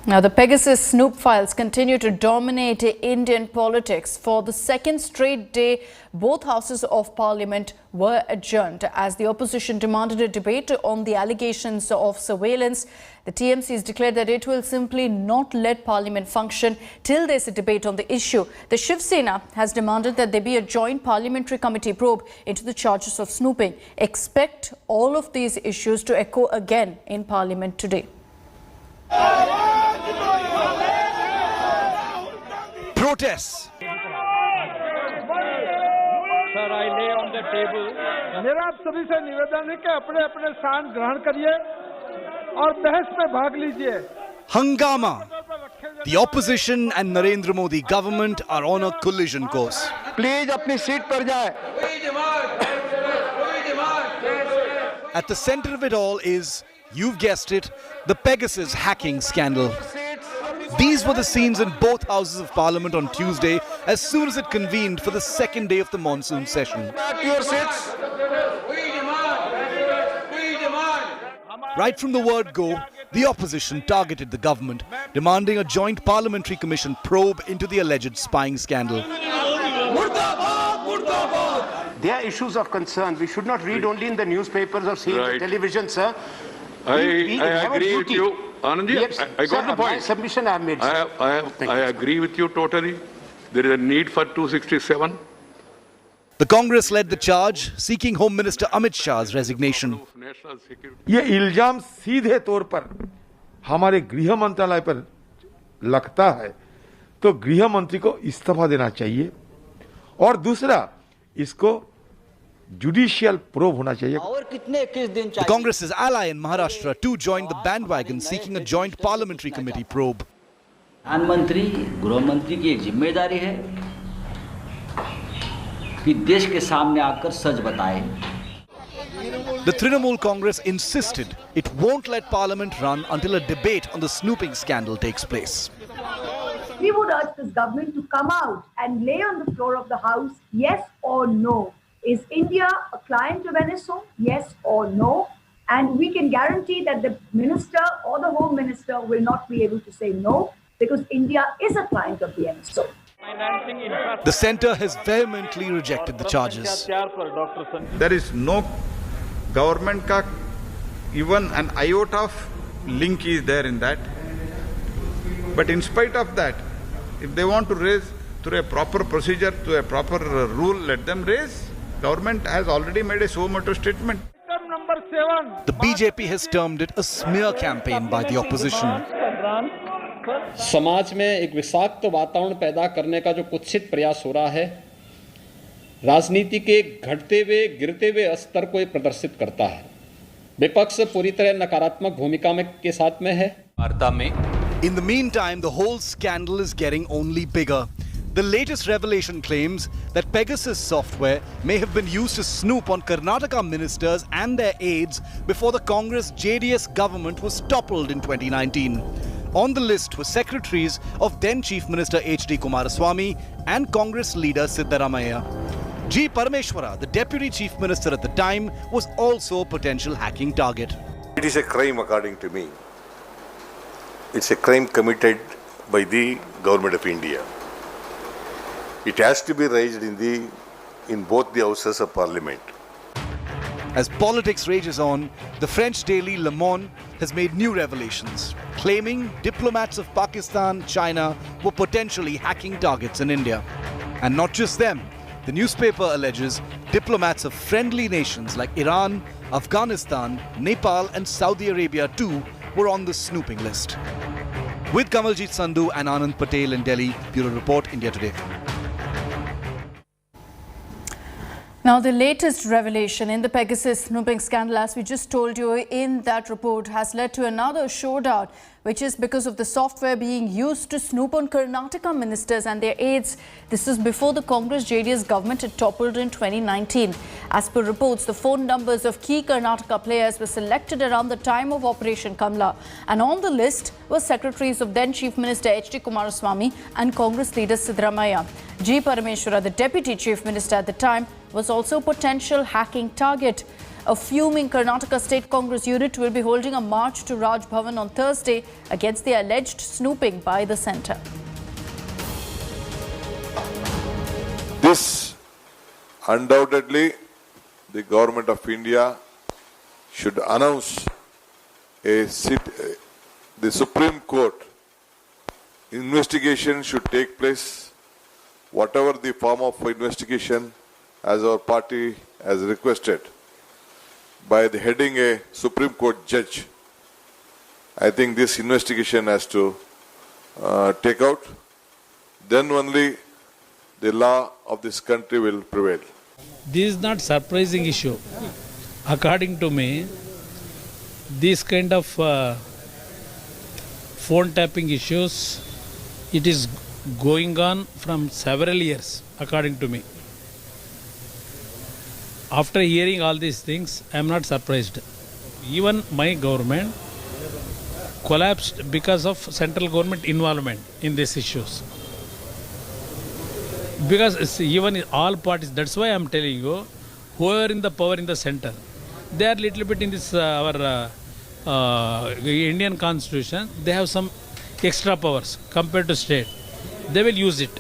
Now, the Pegasus Snoop files continue to dominate Indian politics. For the second straight day, both houses of parliament were adjourned as the opposition demanded a debate on the allegations of surveillance. The TMC has declared that it will simply not let parliament function till there's a debate on the issue. The Shiv Sena has demanded that there be a joint parliamentary committee probe into the charges of snooping. Expect all of these issues to echo again in parliament today. Protests. Sir, I lay on the table. मेरा आप सभी से निवेदन है कि अपने अपने स्थान ग्रहण करिए और बहस में भाग लीजिए. Hangama. The opposition and Narendra Modi government are on a collision course. Please अपनी सीट पर जाए. At the center of it all is, you've guessed it, the Pegasus hacking scandal. These were the scenes in both houses of parliament on Tuesday as soon as it convened for the second day of the monsoon session. Back your seats. Right from the word go, the opposition targeted the government, demanding a joint parliamentary commission probe into the alleged spying scandal. There are issues of concern. We should not read only in the newspapers or see in the television, sir. I agree with you. Anandji, I got the point. My submission I have made, sir. I agree with you totally. There is a need for 267. The Congress led the charge, seeking Home Minister Amit Shah's resignation. ये इल्जाम सीधे तौर पर हमारे गृह मंत्रालय पर लगता है, तो गृह मंत्री को इस्तीफा देना चाहिए और दूसरा इसको जुडिशियल प्रोब होना चाहिए. The Congress's ally in Maharashtra too joined the bandwagon, seeking a joint parliamentary committee probe. प्रधानमंत्री गृह मंत्री की एक जिम्मेदारी है कि देश के सामने आकर सच बताए. The Trinamool Congress insisted it won't let Parliament run until a debate on the snooping scandal takes place. We would urge this government to come out and lay on the floor of the House, yes or no. Is India a client of NSO? Yes or no? And we can guarantee that the minister or the Home Minister will not be able to say no, because India is a client of the NSO. The centre has vehemently rejected the charges. There is no government का even an iota of link is there in that. But in spite of that, if they want to raise through a proper procedure, to a proper rule, let them raise. Government has already made a suo motu statement. The BJP has termed it a smear campaign by the opposition. समाज में एक विषाक्त वातावरण पैदा करने का जो कुत्सित प्रयास हो रहा है, राजनीति के घटते हुए गिरते हुए स्तर को प्रदर्शित करता है. विपक्ष पूरी तरह नकारात्मक भूमिका में के साथ में है. वार्ता में In the meantime, the whole scandal is getting only bigger. The latest revelation claims that Pegasus software may have been used to snoop on Karnataka ministers and their aides before the Congress JDS government was toppled in 2019. On the list were secretaries of then Chief Minister H.D. Kumaraswamy and Congress leader Siddaramaiah. G. Parameshwara, the Deputy Chief Minister at the time, was also a potential hacking target. It is a crime according to me. It's a crime committed by the Government of India. It has to be raised in both the houses of parliament. As politics rages on, the French daily Le Monde has made new revelations, claiming diplomats of Pakistan, China were potentially hacking targets in India. And not just them. The newspaper alleges diplomats of friendly nations like Iran, Afghanistan, Nepal and Saudi Arabia too were on the snooping list. With Kamaljit Sandhu and Anand Patel in Delhi, Bureau Report, India Today. Now, the latest revelation in the Pegasus snooping scandal, as we just told you in that report, has led to another showdown, which is because of the software being used to snoop on Karnataka ministers and their aides. This is before the Congress JDS government had toppled in 2019. As per reports, the phone numbers of key Karnataka players were selected around the time of Operation Kamla. And on the list were secretaries of then Chief Minister H.D. Kumaraswamy and Congress leader Siddaramaiah. G. Parameshwara, the Deputy Chief Minister at the time, was also a potential hacking target. A fuming Karnataka State Congress unit will be holding a march to Raj Bhavan on Thursday against the alleged snooping by the centre. This undoubtedly the government of India should announce the Supreme Court investigation should take place, whatever the form of investigation as our party has requested, by the heading a Supreme Court judge. I think this investigation has to take out. Then only the law of this country will prevail. This is not surprising issue. According to me, this kind of phone tapping issues, it is going on from several years, according to me. After hearing all these things, I am not surprised. Even my government collapsed because of central government involvement in these issues. Because even all parties, that's why I am telling you, whoever in the power in the center, they are little bit in this our Indian constitution, they have some extra powers compared to state. They will use it.